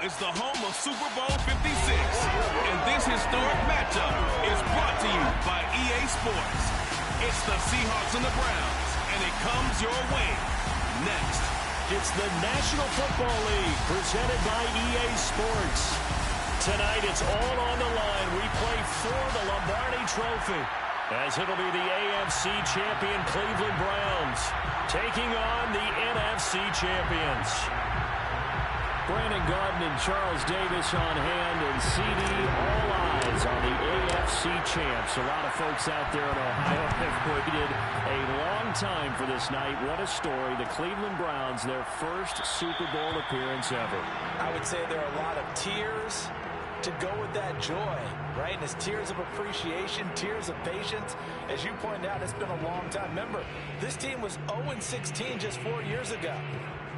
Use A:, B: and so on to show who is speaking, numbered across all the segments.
A: is the home of Super Bowl 56, and this historic matchup is brought to you by EA Sports. It's the Seahawks and the Browns, and it comes your way next.
B: It's the National Football League presented by EA Sports. Tonight it's all on the line. We play for the Lombardi Trophy, as it'll be the AFC champion Cleveland Browns taking on the NFC champions. Brandon Garden and Charles Davis on hand, and CD, all eyes on the AFC champs. A lot of folks out there in Ohio have waited a long time for this night. What a story. The Cleveland Browns, their first Super Bowl appearance ever.
C: I would say there are a lot of tears to go with that joy, right? And it's tears of appreciation, tears of patience. As you pointed out, it's been a long time. Remember, this team was 0-16 just 4 years ago.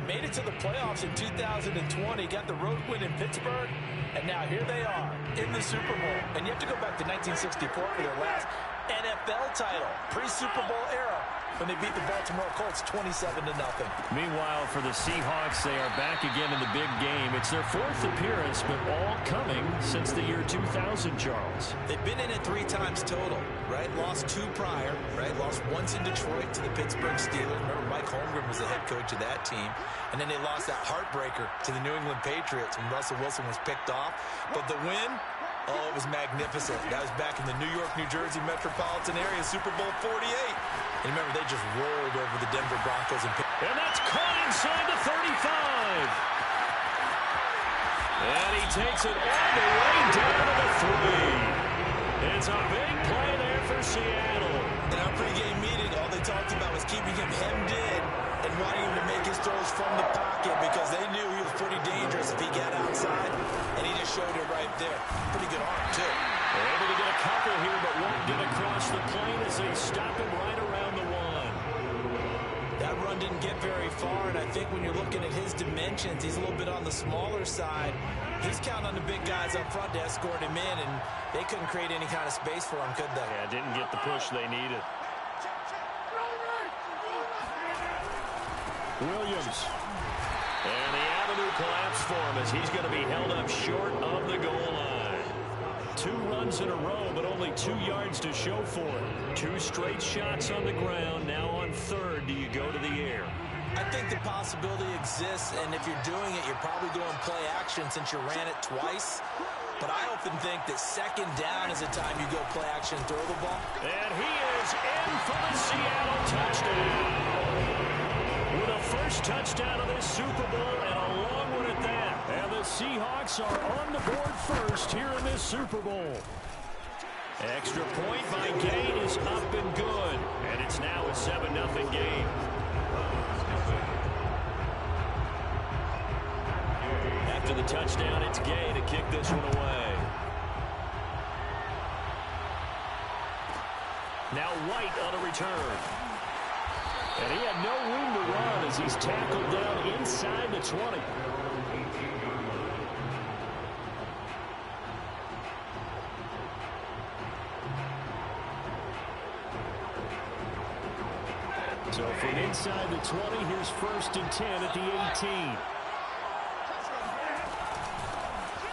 C: Made it to the playoffs in 2020, got the road win in Pittsburgh, and now here they are in the Super Bowl. And you have to go back to 1964 for their last NFL title, pre-Super Bowl era, when they beat the Baltimore Colts 27-0.
B: Meanwhile, for the Seahawks, they are back again in the big game. It's their fourth appearance, but all coming since the year 2000, Charles.
C: They've been in it 3 times total, right? Lost 2 prior, right? Lost once in Detroit to the Pittsburgh Steelers. Remember, Mike Holmgren was the head coach of that team. And then they lost that heartbreaker to the New England Patriots when Russell Wilson was picked off. But the win, oh, it was magnificent. That was back in the New York, New Jersey metropolitan area, Super Bowl 48. And remember, they just rolled over the Denver Broncos.
B: And that's caught inside the 35. And he takes it all the way down to the 3. It's a big play there for Seattle.
C: In our pregame meeting, all they talked about was keeping him hemmed in and wanting him to make his throws from the pocket because they knew he was pretty dangerous if he got outside. And he just showed it right there. Pretty good arm, too.
B: Able to get a couple here, but won't get across the plane as they stop him right around the 1.
C: That run didn't get very far, and I think when you're looking at his dimensions, he's a little bit on the smaller side. He's counting on the big guys up front to escort him in, and they couldn't create any kind of space for him, could they?
B: Yeah, didn't get the push they needed. Williams. And the avenue collapsed for him as he's going to be held up short of the goal line. 2 runs in a row, but only 2 yards to show for it. 2 straight shots on the ground. Now on 3rd, do you go to the air?
C: I think the possibility exists, and if you're doing it, you're probably going play action since you ran it twice. But I often think that 2nd down is the time you go play action and throw the ball.
B: And he is in for the Seattle touchdown. With a first touchdown of this Super Bowl and a long one at that. And the Seahawks are on the board first here in this Super Bowl. Extra point by Gain is up and good. And it's now a 7-0 game. After the touchdown, it's Gay to kick this one away. Now White on a return. And he had no room to run as he's tackled down inside the 20. So from inside the 20, here's 1st and 10 at the 18.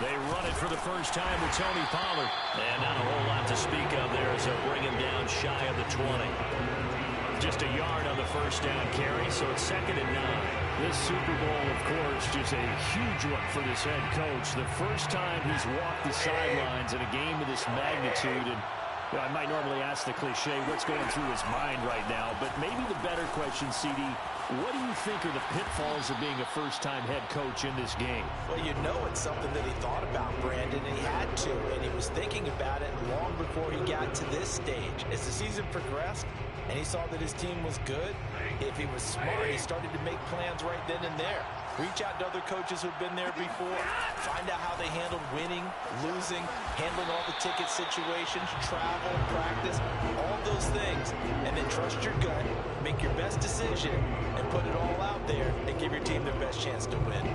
B: They run it for the first time with Tony Pollard. And not a whole lot to speak of there as they'll bring him down shy of the 20. Just a yard on the first down carry, so it's 2nd and 9. This Super Bowl, of course, just a huge one for this head coach. The first time he's walked the sidelines in a game of this magnitude. And I might normally ask the cliche, what's going through his mind right now? But maybe the better question, CD, what do you think are the pitfalls of being a first-time head coach in this game?
C: Well, you know it's something that he thought about, Brandon, and he had to, and he was thinking about it long before he got to this stage. As the season progressed, and he saw that his team was good, if he was smart, he started to make plans right then and there. Reach out to other coaches who've been there before. Find out how they handled winning, losing, handling all the ticket situations, travel, practice, all those things. And then trust your gut, make your best decision, and put it all out there and give your team their best chance to win.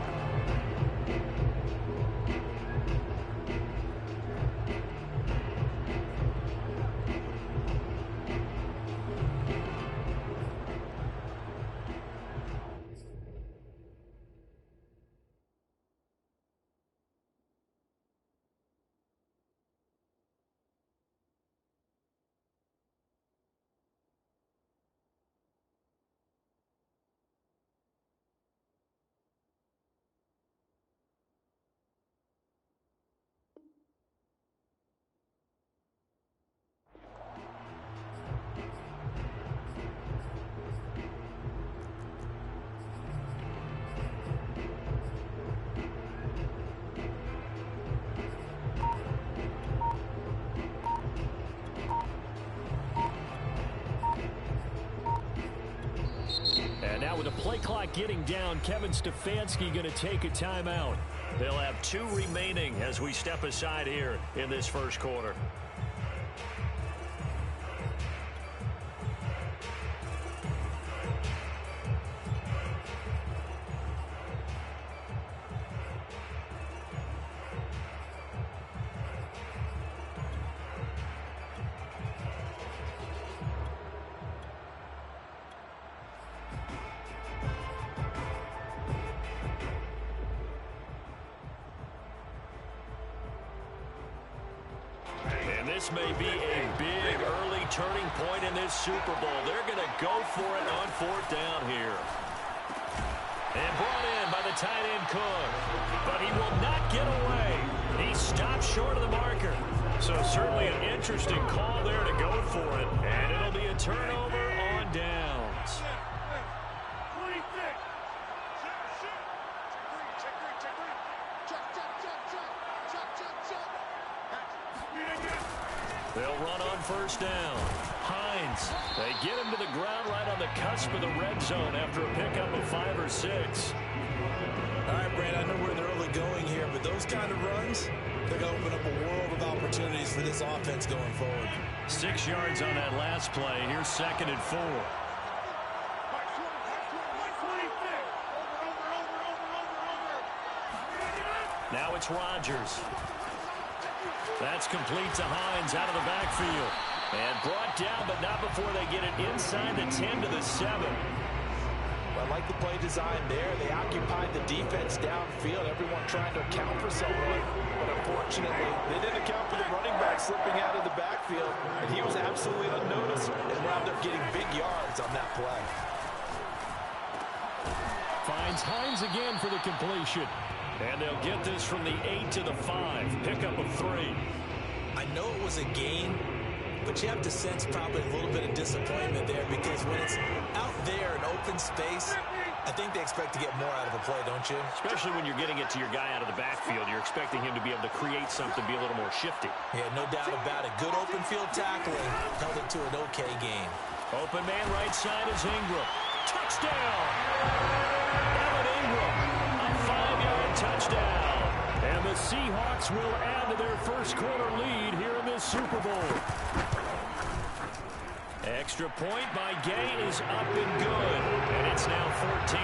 B: And now with the play clock getting down, Kevin Stefanski going to take a timeout. They'll have 2 remaining as we step aside here in this first quarter. This may be a big early turning point in this Super Bowl. They're going to go for it on 4th down here. And brought in by the tight end Cook. But he will not get away. He stopped short of the marker. So certainly an interesting call there to go for it. And it'll be a turnover on downs. They'll run on 1st down. Hines, they get him to the ground right on the cusp of the red zone after a pickup of 5 or 6.
C: All right, Brad, I know we're in the early going here, but those kind of runs, they're going to open up a world of opportunities for this offense going forward.
B: 6 yards on that last play. Here's 2nd and 4. Now it's Rodgers. That's complete to Hines out of the backfield. And brought down, but not before they get it inside the 10 to the 7.
C: I like the play design there. They occupied the defense downfield, everyone trying to account for someone. But unfortunately, they didn't account for the running back slipping out of the backfield. And he was absolutely unnoticed and wound up getting big yards on that play.
B: Finds Hines again for the completion. And they'll get this from the 8 to the 5. Pickup of 3.
C: I know it was a gain, but you have to sense probably a little bit of disappointment there because when it's out there in open space, I think they expect to get more out of a play, don't you?
B: Especially when you're getting it to your guy out of the backfield. You're expecting him to be able to create something, be a little more shifty.
C: Yeah, no doubt about it. Good open field tackling held it to an okay game.
B: Open man right side is Ingram. Touchdown! Evan Ingram, a 5-yard touchdown. And the Seahawks will add to their first quarter lead here in this Super Bowl. Extra point by Gay is up and good. And it's now 14-0.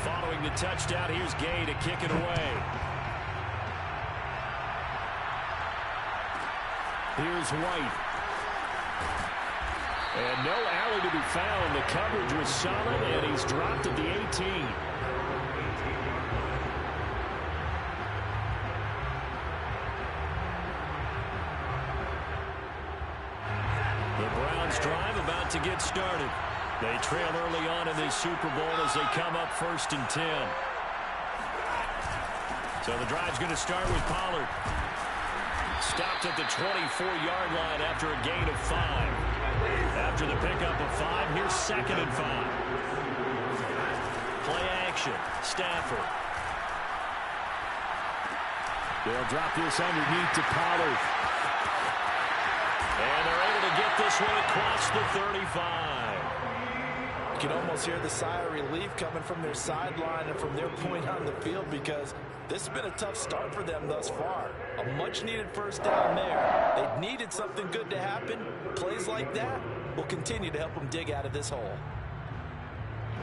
B: Following the touchdown, here's Gay to kick it away. Here's White. And no alley to be found. The coverage was solid, and he's dropped at the 18. The Browns drive about to get started. They trail early on in this Super Bowl as they come up 1st and 10. So the drive's going to start with Pollard. Stopped at the 24-yard line after a gain of 5. After the pickup of 5, here's 2nd and 5. Play action. Stafford. They'll drop this underneath to Pollard. And they're able to get this one across the 35.
C: You can almost hear the sigh of relief coming from their sideline and from their point on the field because this has been a tough start for them thus far. A much-needed first down there. They needed something good to happen. Plays like that will continue to help them dig out of this hole.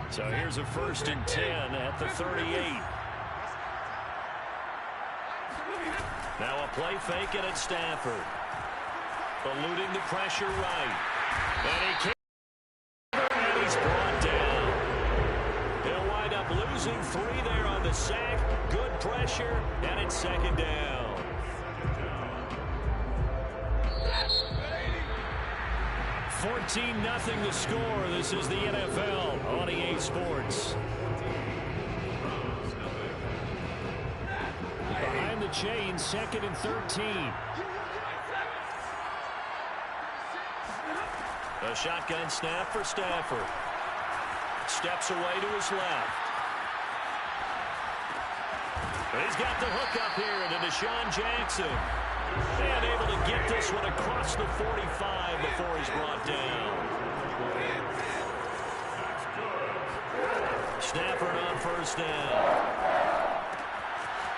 B: So here's a 1st and 10 at the 38. Now a play fake it at Stafford. Eluding the pressure right. And he can't. And he's brought down. He'll wind up losing 3 there on the sack. Good pressure, and it's 2nd down. $14-0 the score. This is the NFL on EA Sports. Behind the chain, 2nd and 13. A shotgun snap for Stafford. Steps away to his left. But he's got the hook up here to Deshaun Jackson. And able to get this one across the 45 before he's brought down. Stafford on first down.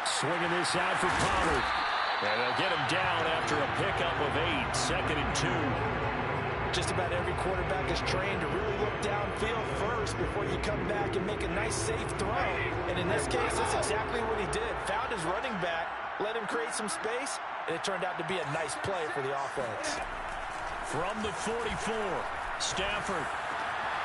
B: Swinging this out for Pollard. And they'll get him down after a pickup of 8, 2nd and 2.
C: Just about every quarterback is trained to really look downfield first before you come back and make a nice, safe throw. And in this case, that's exactly what he did. Found his running back, let him create some space, and it turned out to be a nice play for the offense.
B: From the 44, Stafford.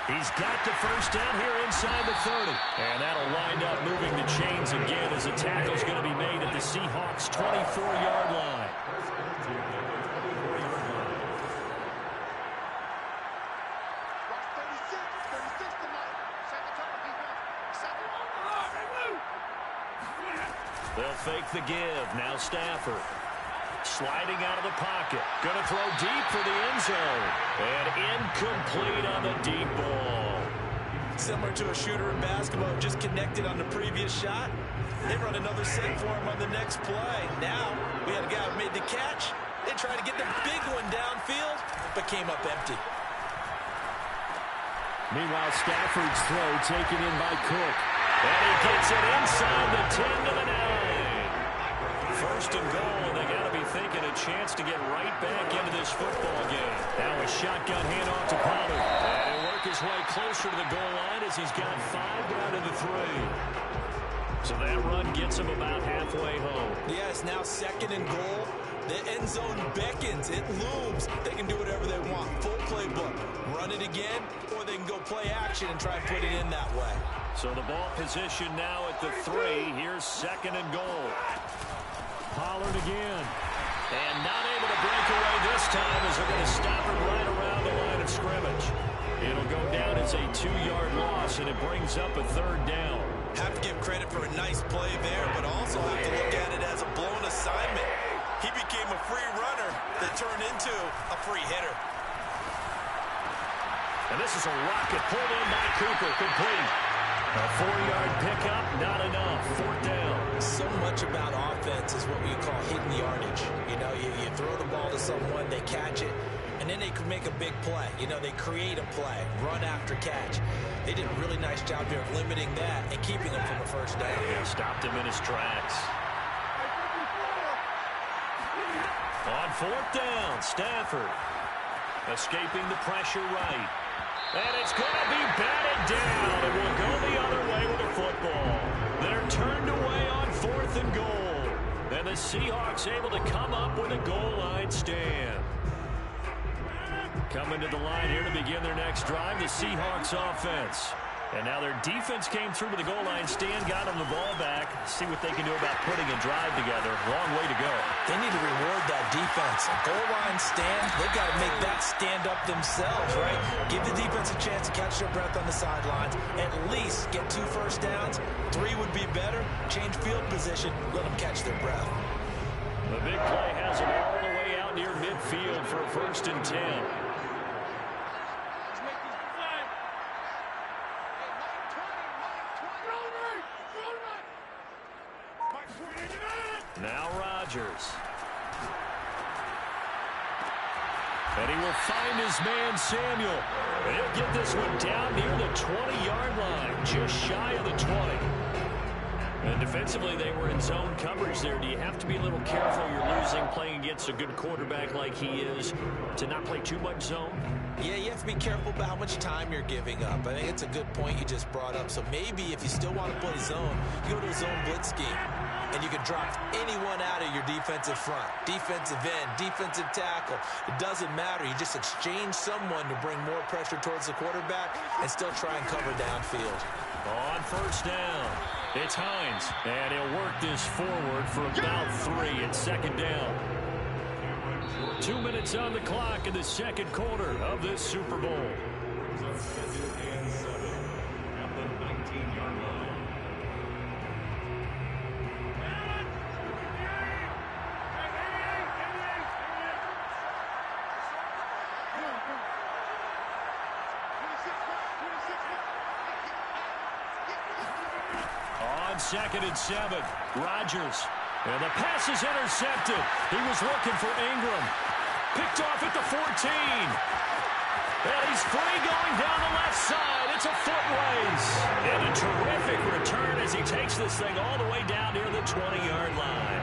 B: He's got the first down here inside the 30. And that'll wind up moving the chains again as a tackle's going to be made at the Seahawks' 24-yard line. They'll fake the give. Now Stafford. Sliding out of the pocket. Going to throw deep for the end zone. And incomplete on the deep ball.
C: Similar to a shooter in basketball, just connected on the previous shot. They run another set for him on the next play. Now, we had a guy who made the catch. They tried to get the big one downfield, but came up empty.
B: Meanwhile, Stafford's throw taken in by Cook. And he gets it inside the 10 to the 9. First and goal, and they got to be thinking a chance to get right back into this football game. Now a shotgun handoff to Pollard. And he'll work his way closer to the goal line as he's got 5 down to the 3. So that run gets him about halfway home.
C: Yeah, it's now 2nd and goal. The end zone beckons. It looms. They can do whatever they want. Full playbook. Run it again, or they can go play action and try and put it in that way.
B: So the ball position now at the 3. Here's 2nd and goal. Pollard again. And not able to break away this time as they're going to stop it right around the line of scrimmage. It'll go down as a 2-yard loss, and it brings up a 3rd down.
C: Have to give credit for a nice play there, but also have to look at it as a blown assignment. He became a free runner that turned into a free hitter.
B: And this is a rocket pulled in by Cooper, complete. A 4-yard pickup, not enough. 4th down.
C: So much about offense is what we call hidden yardage. You know, you throw the ball to someone, they catch it, and then they can make a big play. You know, they create a play, run after catch. They did a really nice job here of limiting that and keeping him from a first down.
B: Yeah, stopped him in his tracks. On 4th down, Stafford escaping the pressure right. And it's going to be batted down, and we'll go the other way with the football. They're turned away on 4th and goal. And the Seahawks able to come up with a goal line stand. Coming to the line here to begin their next drive, the Seahawks offense. And now their defense came through with the goal line stand, got them the ball back. See what they can do about putting a drive together. Long way to go.
C: They need to reward that defense. A goal line stand, they've got to make that stand up themselves, right? Give the defense a chance to catch their breath on the sidelines. At least get 2 first downs. 3 would be better. Change field position. Let them catch their breath.
B: The big play has them all the way out near midfield for a 1st and 10. Now Rodgers. And he will find his man Samuel. And he'll get this one down near the 20-yard line, just shy of the 20. And defensively, they were in zone coverage there. Do you have to be a little careful? You're losing playing against a good quarterback like he is to not play too much zone?
C: Yeah, you have to be careful about how much time you're giving up. I think it's a good point you just brought up. So maybe if you still want to play zone, you go to a zone blitz scheme. And you can drop anyone out of your defensive front. Defensive end, defensive tackle. It doesn't matter. You just exchange someone to bring more pressure towards the quarterback and still try and cover downfield.
B: On 1st down, it's Hines. And he'll work this forward for about 3 at 2nd down. 2 minutes on the clock in the 2nd quarter of this Super Bowl. On on 2nd and 7. Rodgers. And the pass is intercepted. He was looking for Ingram. Picked off at the 14. And he's free going down the left side. It's a foot race. And a terrific return as he takes this thing all the way down near the 20-yard line.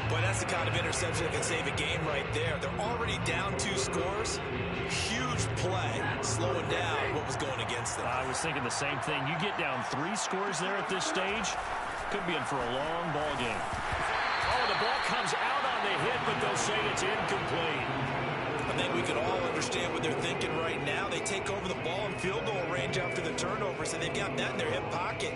C: Boy, that's the kind of interception that can save a game right there. They're already down 2 scores. Huge play, slowing down what was going against them.
B: I was thinking the same thing. You get down 3 scores there at this stage, could be in for a long ball game. Oh, the ball comes out on the hit, but they'll say it's incomplete.
C: I think we can all understand what they're thinking right now. They take over the ball in field goal range after the turnover, so they've got that in their hip pocket.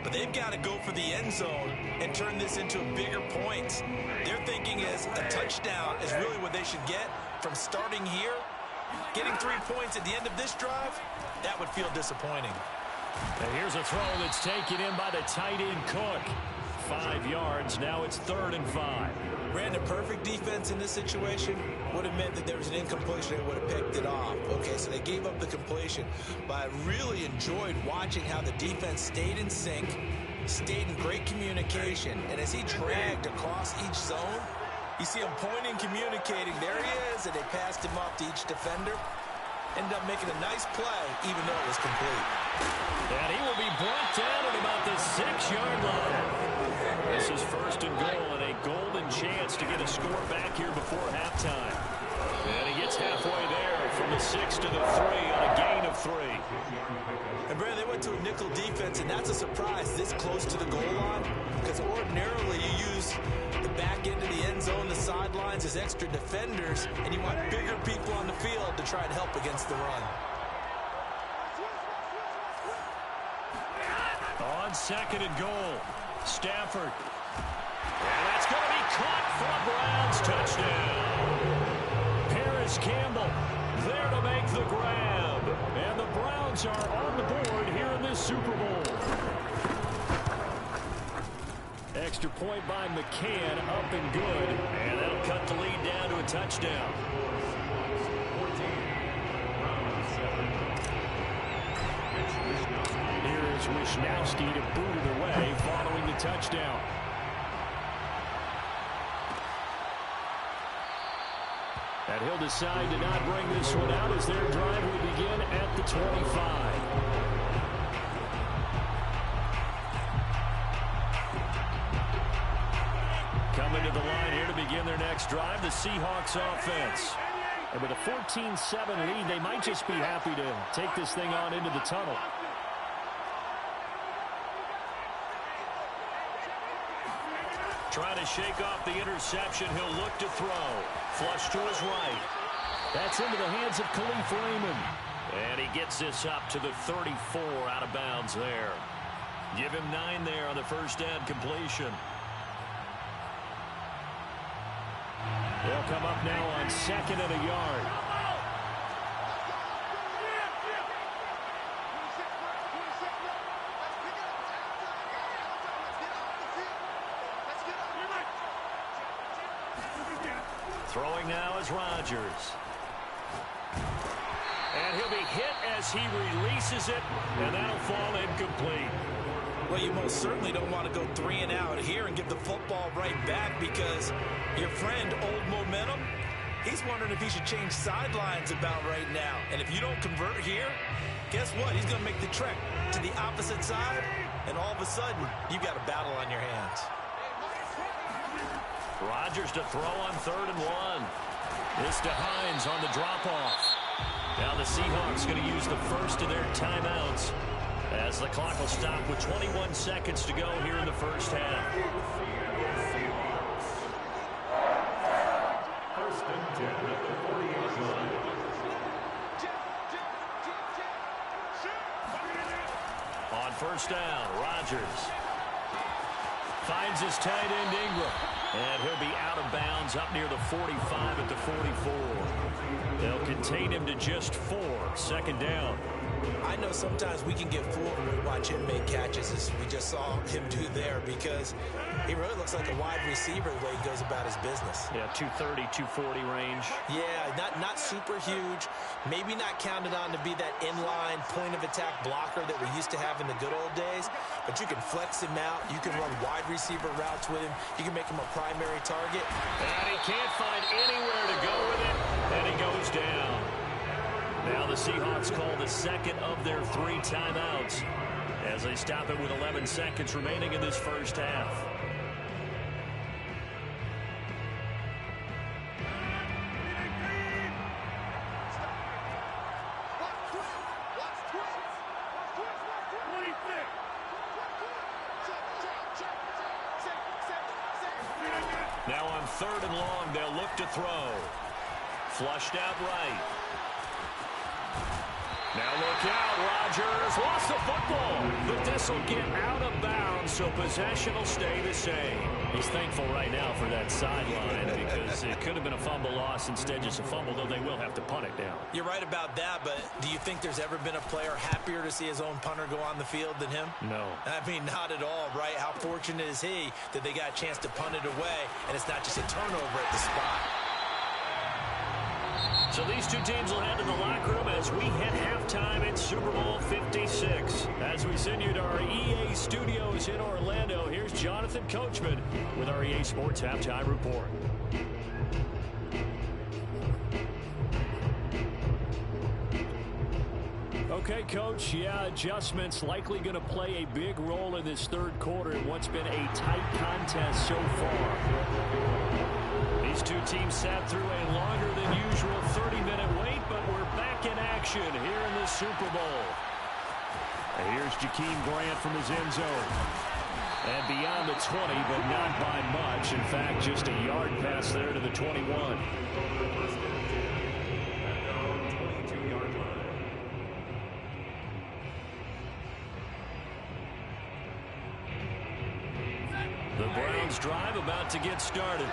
C: But they've got to go for the end zone and turn this into bigger points. Their thinking is a touchdown is really what they should get from starting here. Getting 3 points at the end of this drive, that would feel disappointing.
B: And here's a throw that's taken in by the tight end Cook. 5 yards. Now it's 3rd and 5.
C: Brandon, perfect defense in this situation would have meant that there was an incompletion. They would have picked it off. Okay, so they gave up the completion. But I really enjoyed watching how the defense stayed in sync, stayed in great communication. And as he dragged across each zone, you see him pointing, communicating. There he is, and they passed him off to each defender. Ended up making a nice play, even though it was complete.
B: And he will be brought down at about the 6-yard line. This is 1st and goal, and a golden chance to get a score back here before halftime. And he gets halfway there from the 6 to the 3 on a gain of 3.
C: And, Brad, they went to a nickel defense, and that's a surprise this close to the goal line, because ordinarily you use the back end of the end zone, the sidelines as extra defenders, and you want bigger people on the field to try and help against the run.
B: On 2nd and goal, Stafford. And that's going to be caught for a Browns touchdown. Paris Campbell there to make the grab. And the Browns are on the board here in this Super Bowl. Extra point by McCann, up and good. And that'll cut the lead down to a touchdown. Here is Wisnowski to boot it away following the touchdown. And he'll decide to not bring this one out as their drive will begin at the 25. Coming to the line here to begin their next drive, the Seahawks offense. And with a 14-7 lead, they might just be happy to take this thing on into the tunnel. Trying to shake off the interception. He'll look to throw. Flush to his right. That's into the hands of Khalif Raymond. And he gets this up to the 34 out of bounds there. Give him 9 there on the first down completion. They'll come up now on 2nd and a yard. Throwing now is Rodgers. And he'll be hit as he releases it, and that'll fall incomplete.
C: Well, you most certainly don't want to go 3 and out here and give the football right back, because your friend, Old Momentum, he's wondering if he should change sidelines about right now. And if you don't convert here, guess what? He's going to make the trek to the opposite side, and all of a sudden, you've got a battle on your hands.
B: Rodgers to throw on 3rd and 1. This to Hines on the drop-off. Now the Seahawks going to use the first of their timeouts as the clock will stop with 21 seconds to go here in the first half.
D: First and 10 at the 48 line.
B: On first down, Rodgers finds his tight end Ingram. And he'll be out of bounds up near the 45 at the 44. They'll contain him to just 4. Second down.
C: I know sometimes we can get fooled when we watch him make catches, as we just saw him do there, because he really looks like a wide receiver the way he goes about his business.
B: Yeah, 230, 240 range.
C: Yeah, not super huge. Maybe not counted on to be that inline point-of-attack blocker that we used to have in the good old days, but you can flex him out. You can run wide receiver routes with him. You can make him a primary target.
B: And he can't find anywhere to go with it, and he goes down. Now the Seahawks call the second of their 3 timeouts as they stop it with 11 seconds remaining in this first half. Now on 3rd and long, they'll look to throw. Flushed out right. Now look out, Rodgers lost the football, but this will get out of bounds, so possession will stay the same. He's thankful right now for that sideline because it could have been a fumble loss, instead just a fumble, though they will have to punt it down.
C: You're right about that, but do you think there's ever been a player happier to see his own punter go on the field than him?
B: No.
C: I mean, not at all, right? How fortunate is he that they got a chance to punt it away, and it's not just a turnover at the spot.
B: So these two teams will head to the locker room as we hit halftime in Super Bowl 56. As we send you to our EA studios in Orlando, here's Jonathan Coachman with our EA Sports Halftime Report. Okay, Coach, yeah, adjustments likely going to play a big role in this third quarter in what's been a tight contest so far. These two teams sat through a longer than usual 30-minute wait, but we're back in action here in the Super Bowl. And here's Jakeem Grant from his end zone. And beyond the 20, but not by much. In fact, just a yard pass there to the 21. The Browns drive about to get started.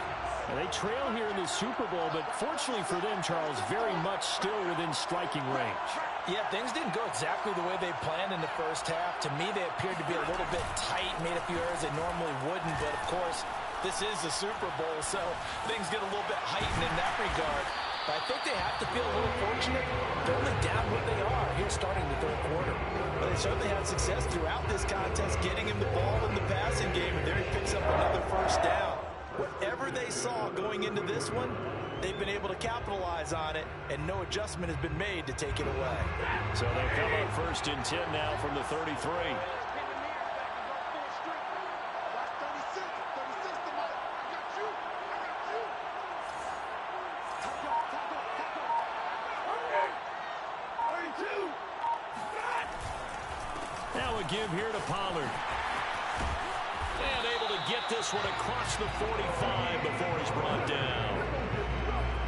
B: And they trail here in the Super Bowl, but fortunately for them, Charles, very much still within striking range.
C: Yeah, things didn't go exactly the way they planned in the first half. To me, they appeared to be a little bit tight, made a few errors they normally wouldn't, but of course, this is the Super Bowl, so things get a little bit heightened in that regard. But I think they have to feel a little fortunate. They're only down what they are here starting the third quarter. But they certainly had success throughout this contest, getting him the ball in the passing game, and there he picks up another first down. Whatever they saw going into this one, they've been able to capitalize on it, and no adjustment has been made to take it away.
B: So they'll come up 1st and 10 now from the 33. Now a give here to Pollard. And able to get this one across the 45 before he's brought down.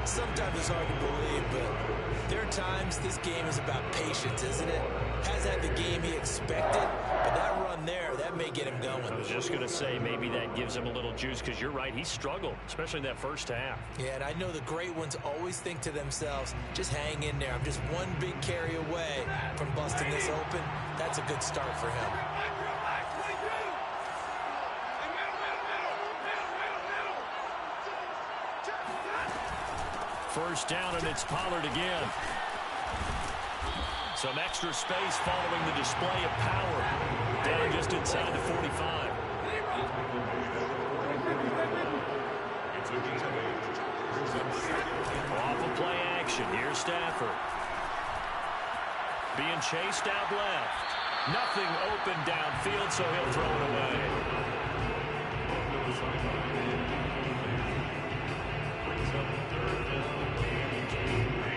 C: Sometimes it's hard to believe, but there are times this game is about patience, isn't it? Has had the game he expected, but that run there, that may get him going.
B: I was just going to say maybe that gives him a little juice, because you're right, he struggled, especially in that first half.
C: Yeah, and I know the great ones always think to themselves, just hang in there. I'm just one big carry away from busting this open. That's a good start for him.
B: First down, and it's Pollard again. Some extra space following the display of power. Down just inside the 45. Off of play action. Here's Stafford. Being chased out left. Nothing open downfield, so he'll throw it away.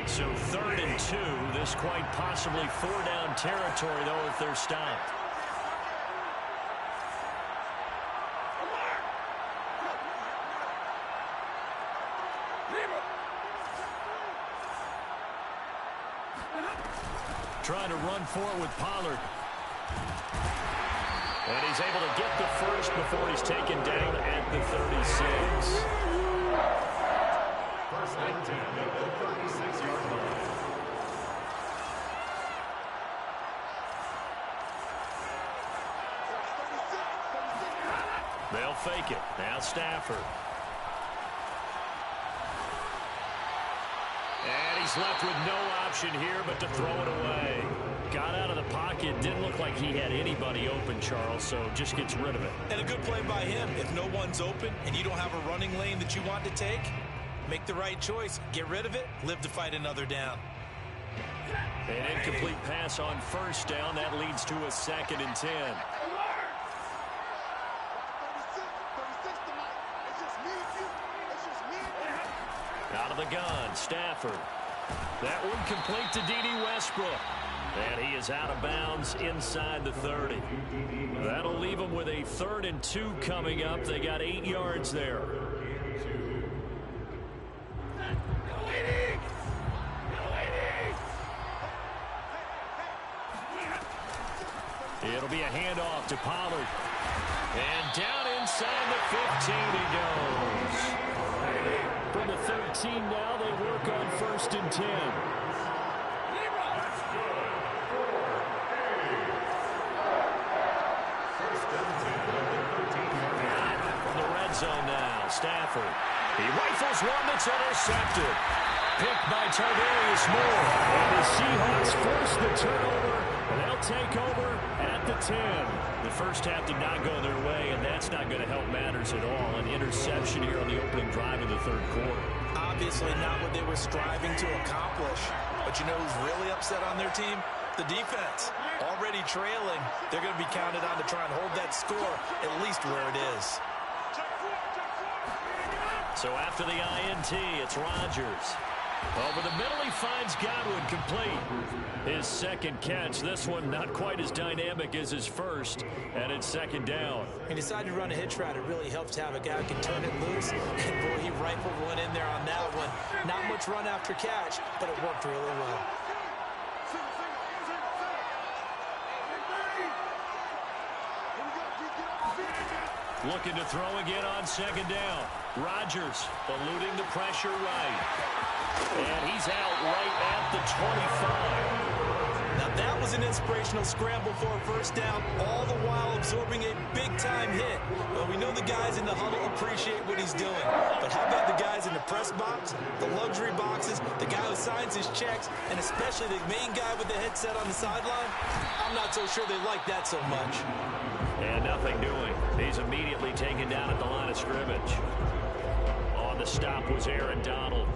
B: So 3rd and 2. This quite possibly 4-down territory, though, if they're stopped. Trying to run forward with Pollard. And he's able to get the first before he's taken down at the 36. Stafford. And he's left with no option here but to throw it away. Got out of the pocket. Didn't look like he had anybody open, Charles, so just gets rid of it.
C: And a good play by him. If no one's open and you don't have a running lane that you want to take, make the right choice. Get rid of it. Live to fight another down.
B: An incomplete pass on first down. That leads to a 2nd and 10. Out of the gun, Stafford. That one complete to D.D. Westbrook. And he is out of bounds inside the 30. That'll leave him with a 3rd and 2 coming up. They got 8 yards there. It'll be a handoff to Pollard. And down inside the 15 he goes. From the 13 now, they work on 1st and 10. From the red zone now, Stafford. He rifles one that's intercepted. Picked by Tarvarius Moore. And the Seahawks force the turnover. And they'll take over at the 10. The first half did not go their way, and that's not going to help matters at all. An interception here on the opening drive of the 3rd quarter.
C: Obviously not what they were striving to accomplish. But you know who's really upset on their team? The defense. Already trailing. They're going to be counted on to try and hold that score at least where it is.
B: So after the INT, it's Rodgers. Over the middle, he finds Godwin complete. His 2nd catch. This one not quite as dynamic as his first, and it's 2nd down.
C: He decided to run a hitch route. It really helps to have a guy who can turn it loose. And boy, he rifled one in there on that one. Not much run after catch, but it worked really well.
B: Looking to throw again on 2nd down. Rodgers eluding the pressure right. And he's out right at the 25.
C: Now that was an inspirational scramble for a 1st down, all the while absorbing a big-time hit. Well, we know the guys in the huddle appreciate what he's doing. But how about the guys in the press box, the luxury boxes, the guy who signs his checks, and especially the main guy with the headset on the sideline? I'm not so sure they like that so much.
B: And nothing doing. He's immediately taken down at the line of scrimmage. On the stop was Aaron Donald.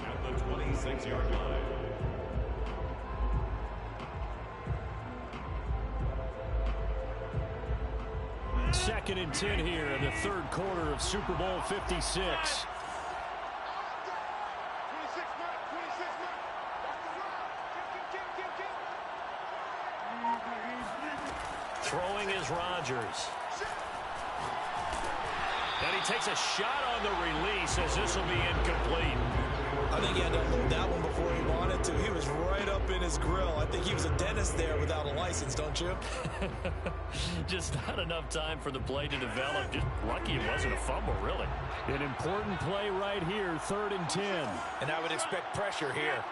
D: At the 26-yard line.
B: Second and 10 here in the 3rd quarter of Super Bowl 56. Throwing is Rodgers. And he takes a shot on the release as this will be incomplete.
C: I think he had to unload that one before he wanted to. He was right up in his grill. I think he was a dentist there without a license, don't you?
B: Just not enough time for the play to develop. Just lucky it wasn't a fumble, really. An important play right here, 3rd and 10.
C: And I would expect pressure here.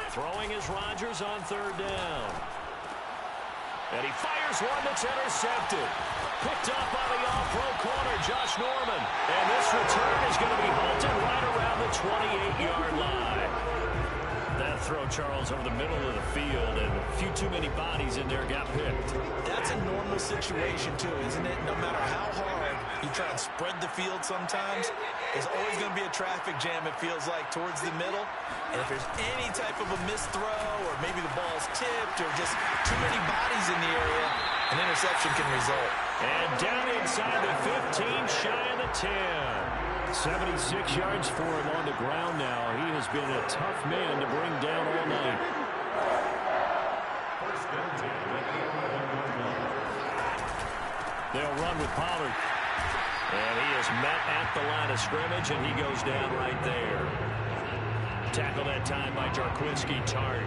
B: Throwing is Rodgers on 3rd down. And he fires one that's intercepted. Picked up by the all-pro corner, Josh Norman. And this return is going to be halted right around the 28-yard line. That throw, Charles, over the middle of the field, and a few too many bodies in there got picked.
C: That's a normal situation, too, isn't it? No matter how hard you try and spread the field sometimes, there's always going to be a traffic jam, it feels like, towards the middle. And if there's any type of a missed throw, or maybe the ball's tipped, or just too many bodies in the area, an interception can result.
B: And down inside the 15, shy of the 10. 76 yards for him on the ground now. He has been a tough man to bring down all night. They'll run with Pollard. And he is met at the line of scrimmage, and he goes down right there. Tackle that time by Jarquinski Tart.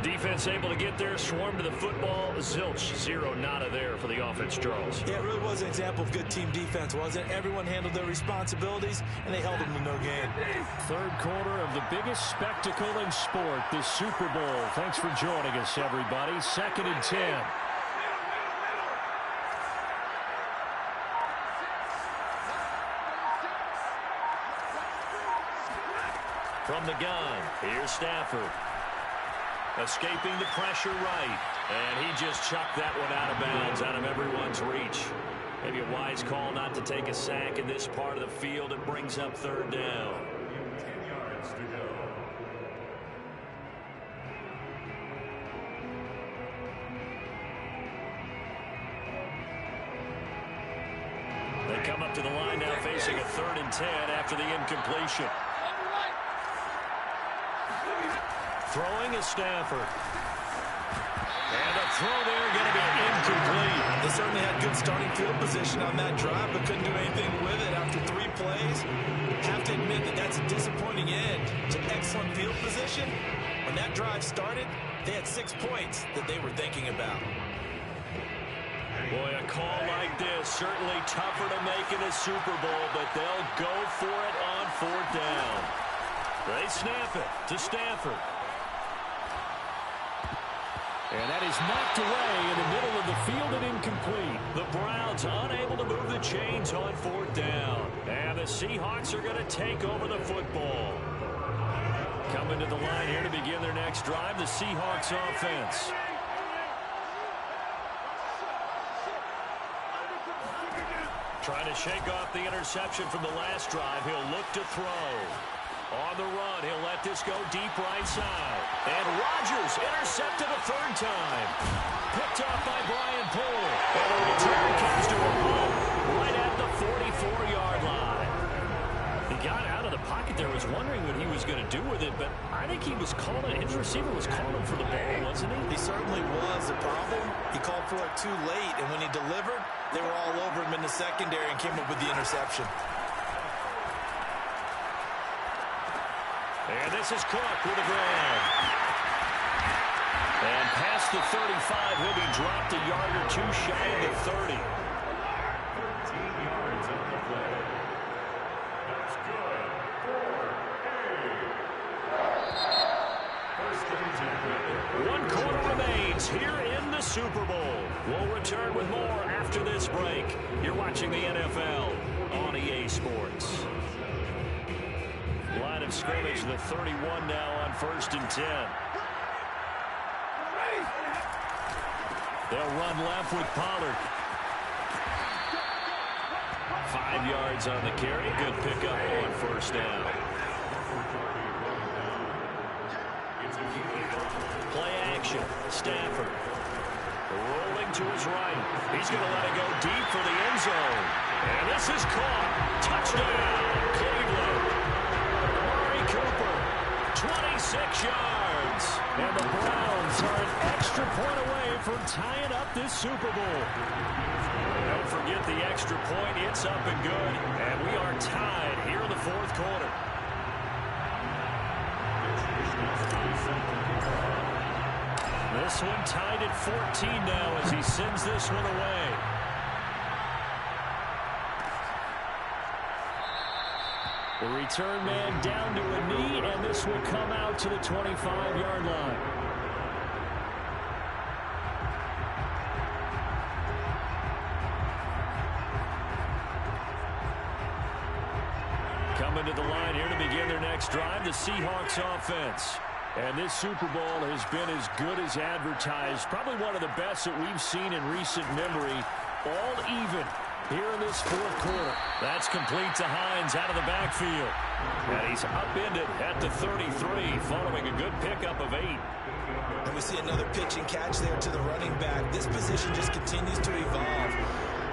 B: Defense able to get there, swarm to the football. Zilch, zero nada there for the offense, Charles.
C: Yeah, it really was an example of good team defense, wasn't it? Everyone handled their responsibilities, and they held them to no gain.
B: Third quarter of the biggest spectacle in sport, the Super Bowl. Thanks for joining us, everybody. 2nd and 10. From the gun, here's Stafford. Escaping the pressure right. And he just chucked that one out of bounds, out of everyone's reach. Maybe a wise call not to take a sack in this part of the field. It brings up 3rd down.
D: 10 yards to go.
B: They come up to the line now facing a 3rd and 10 after the incompletion. Throwing is Stafford. And a throw there going to be incomplete.
C: They certainly had good starting field position on that drive, but couldn't do anything with it after 3 plays. Have to admit that that's a disappointing end to excellent field position. When that drive started, they had 6 points that they were thinking about.
B: Boy, a call like this, certainly tougher to make in a Super Bowl, but they'll go for it on 4th down. They snap it to Stafford. And that is knocked away in the middle of the field and incomplete. The Browns unable to move the chains on 4th down. And the Seahawks are going to take over the football. Coming to the line here to begin their next drive, the Seahawks offense. Trying to shake off the interception from the last drive. He'll look to throw. On the run, he'll let this go deep right side. And Rodgers intercepted a 3rd time. Picked off by Brian Poole. And the return comes to a halt right at the 44-yard line. He got out of the pocket there, was wondering what he was going to do with it, but I think he was calling, his receiver was calling for the ball, wasn't he?
C: He certainly was. The problem, he called for it too late, and when he delivered, they were all over him in the secondary and came up with the interception.
B: And this is Cook with a grab. And past the 35, he'll be dropped a yard or 2 shy of the 30.
D: 13 yards on the play. That's good. 4
B: 1 quarter remains here in the Super Bowl. We'll return with more after this break. You're watching the NFL on EA Sports. Line of scrimmage, the 31 now on 1st and 10. They'll run left with Pollard. 5 yards on the carry. Good pickup on 1st down. Play action. Stafford. Rolling to his right. He's going to let it go deep for the end zone. And this is caught. Touchdown, Cleveland. Cooper, 26 yards. And the Browns are an extra point away from tying up this Super Bowl. Don't forget the extra point. It's up and good. And we are tied here in the 4th quarter. This one tied at 14 now as he sends this one away. The return man down to a knee, and this will come out to the 25-yard line. Coming to the line here to begin their next drive, the Seahawks offense. And this Super Bowl has been as good as advertised. Probably one of the best that we've seen in recent memory. All even here in this 4th quarter. That's complete to Hines out of the backfield. And he's upended at the 33 following a good pickup of 8.
C: And we see another pitch and catch there to the running back. This position just continues to evolve.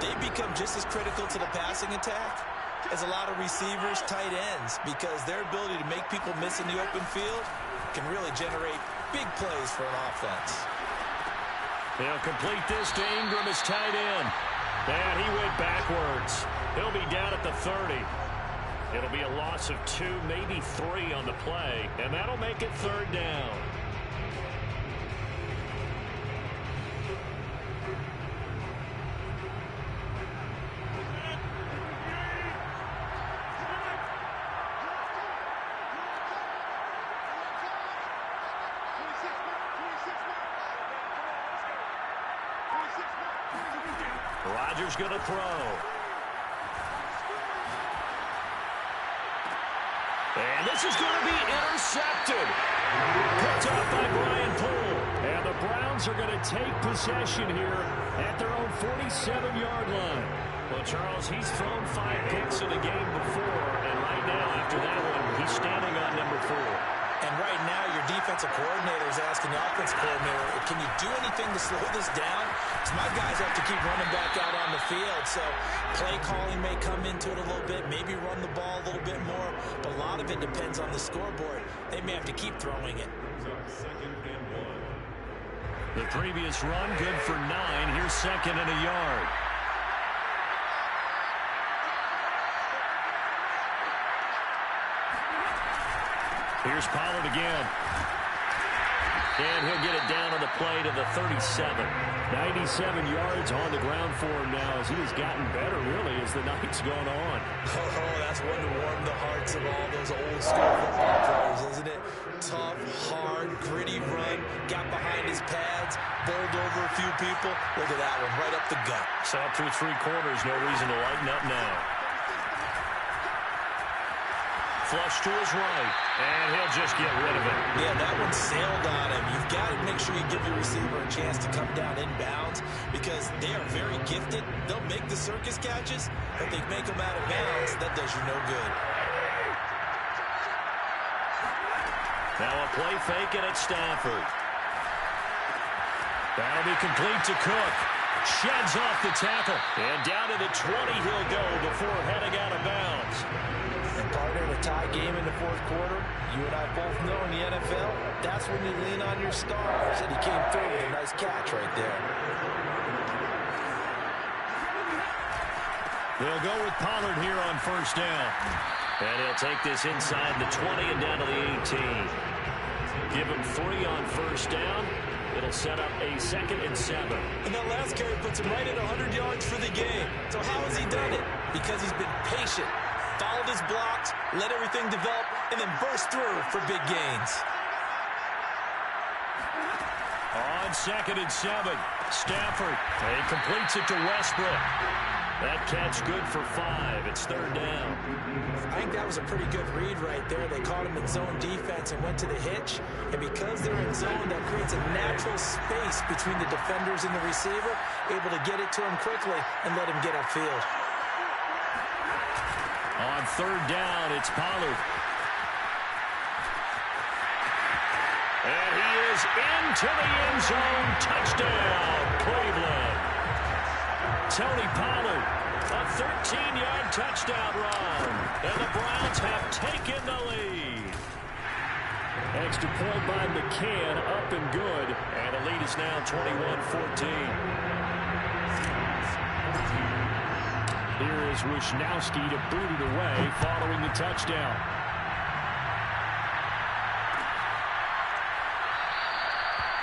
C: They become just as critical to the passing attack as a lot of receivers, tight ends, because their ability to make people miss in the open field can really generate big plays for an offense.
B: They'll complete this to Ingram as tight end. And he went backwards. He'll be down at the 30. It'll be a loss of 2, maybe 3 on the play, and that'll make it 3rd down. Rodgers going to throw. And this is going to be intercepted. Picked up by Brian Poole. And the Browns are going to take possession here at their own 47-yard line. Well, Charles, he's thrown 5 picks in a game before, and right now, after that one, he's standing on number 4.
C: And right now, your defensive coordinator is asking the offensive coordinator, can you do anything to slow this down? Because my guys have to keep running back out on the field. So play calling may come into it a little bit, maybe run the ball a little bit more. But a lot of it depends on the scoreboard. They may have to keep throwing it.
B: The previous run, good for 9. Here's 2nd and a yard. Here's Pollard again. And he'll get it down on the play to the 37. 97 yards on the ground for him now as he has gotten better, really, as the night's gone on.
C: Oh, that's one to warm the hearts of all those old school football players, isn't it? Tough, hard, gritty run. Got behind his pads, bowled over a few people. Look at that one, right up the gut.
B: Saw through 3 quarters, no reason to lighten up now. Flush to his right, and he'll just get rid of it.
C: Yeah, that one sailed on him. You've got to make sure you give your receiver a chance to come down inbounds because they are very gifted. They'll make the circus catches, but they make them out of bounds. That does you no good.
B: Now a play fake and it's Stafford. That'll be complete to Cook. Sheds off the tackle. And down to the 20 he'll go before heading out of bounds.
C: And partner, in a tie game in the 4th quarter, you and I both know in the NFL, that's when you lean on your stars. And he came through with a nice catch right there.
B: They'll go with Pollard here on 1st down. And he'll take this inside the 20 and down to the 18. Give him 3 on 1st down. It'll set up a 2nd and 7.
C: And that last carry puts him right at 100 yards for the game. So how has he done it? Because he's been patient, followed his blocks, let everything develop, and then burst through for big gains.
B: On 2nd and 7, Stafford. And he completes it to Westbrook. That catch good for 5. It's 3rd down.
C: I think that was a pretty good read right there. They caught him in zone defense and went to the hitch. And because they're in zone, that creates a natural space between the defenders and the receiver, able to get it to him quickly and let him get upfield.
B: On 3rd down, it's Pollard. And he is into the end zone. Touchdown, Cleveland. Tony Pollard, a 13-yard touchdown run. And the Browns have taken the lead. Extra point by McCann, up and good. And the lead is now 21-14. Here is Wisnowski to boot it away following the touchdown.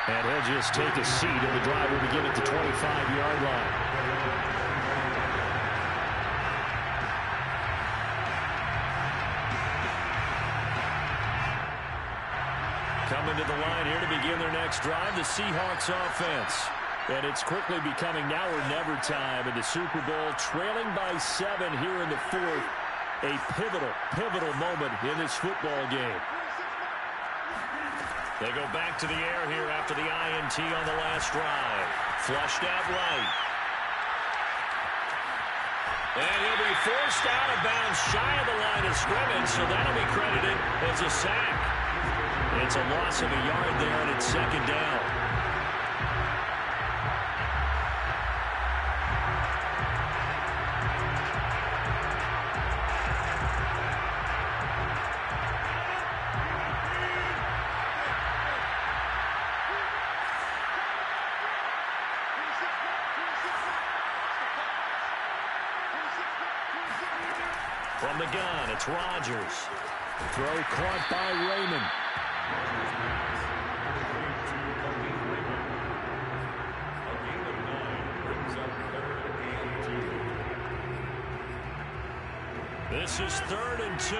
B: And he'll just take a seat, and the drive will begin at the 25-yard line. Coming to the line here to begin their next drive, the Seahawks offense. And it's quickly becoming now or never time in the Super Bowl, trailing by 7 here in the 4th. A pivotal moment in this football game. They go back to the air here after the INT on the last drive. Flushed out right. And he'll be forced out of bounds shy of the line of scrimmage, so that'll be credited as a sack. It's a loss of a yard there, and it's 2nd down. From the gun, it's Rodgers. Throw caught by Raymond. This is 3rd and 2.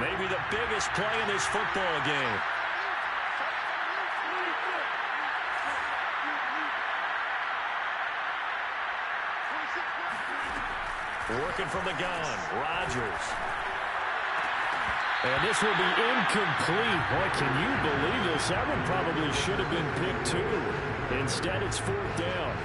B: Maybe the biggest play in this football game. Working from the gun, Rodgers.
E: And this will be incomplete. Boy, can you believe this? That one probably should have been picked too. Instead, it's 4th down.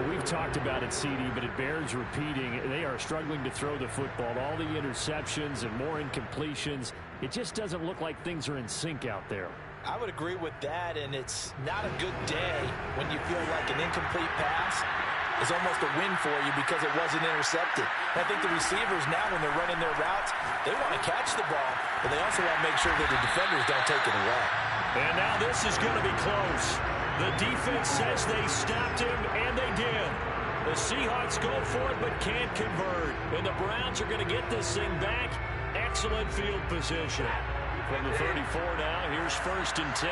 E: We've talked about it, CD, but it bears repeating. They are struggling to throw the football. All the interceptions and more incompletions. It just doesn't look like things are in sync out there.
C: I would agree with that, and it's not a good day when you feel like an incomplete pass is almost a win for you because it wasn't intercepted. And I think the receivers now, when they're running their routes, they want to catch the ball, but they also want to make sure that the defenders don't take it away.
B: And now this is going to be close. The defense says they stopped him, and they did. The Seahawks go for it but can't convert. And the Browns are going to get this thing back. Excellent field position. From the 34 now, here's 1st and 10.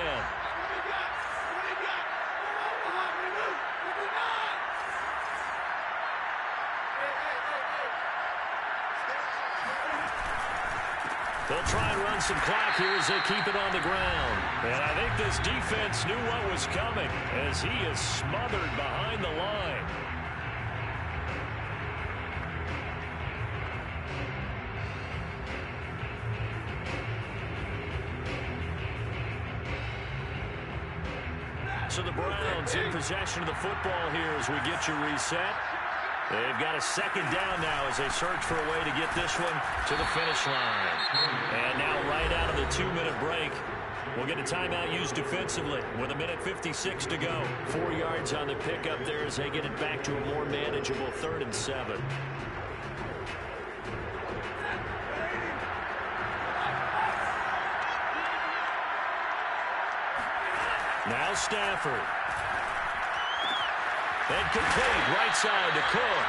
B: They'll try and run some clock here as they keep it on the ground. And I think this defense knew what was coming as he is smothered behind the line. So the Browns in possession of the football here as we get you reset. They've got a 2nd down now as they search for a way to get this one to the finish line. And now right out of the 2-minute break, we'll get a timeout used defensively with 1:56 to go. 4 yards on the pickup there as they get it back to a more manageable 3rd and 7. Now Stafford. And complete right side to Cook.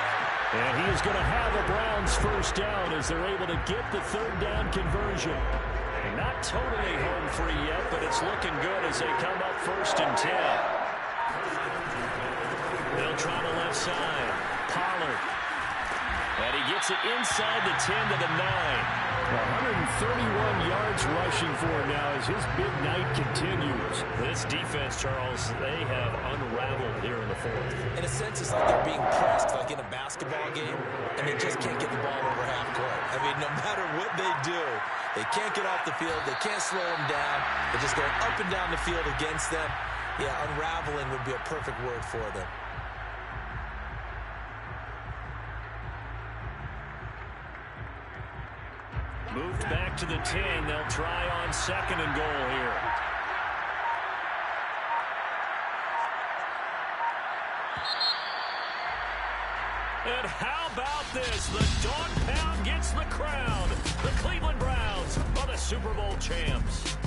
B: And he is going to have a Browns 1st down as they're able to get the 3rd down conversion. And not totally home free yet, but it's looking good as they come up 1st and 10. They'll try the left side. Pollard. And he gets it inside the 10 to the 9.
E: 131 yards rushing for him now as his big night continues.
B: This defense, Charles, they have unraveled here in the 4th.
C: In a sense, it's like they're being pressed, like in a basketball game, and they just can't get the ball over half court. I mean, no matter what they do, they can't get off the field. They can't slow them down. They're just going up and down the field against them. Yeah, unraveling would be a perfect word for them.
B: Moved back to the 10. They'll try on 2nd and goal here. And how about this? The dog pound gets the crown. The Cleveland Browns are the Super Bowl champs.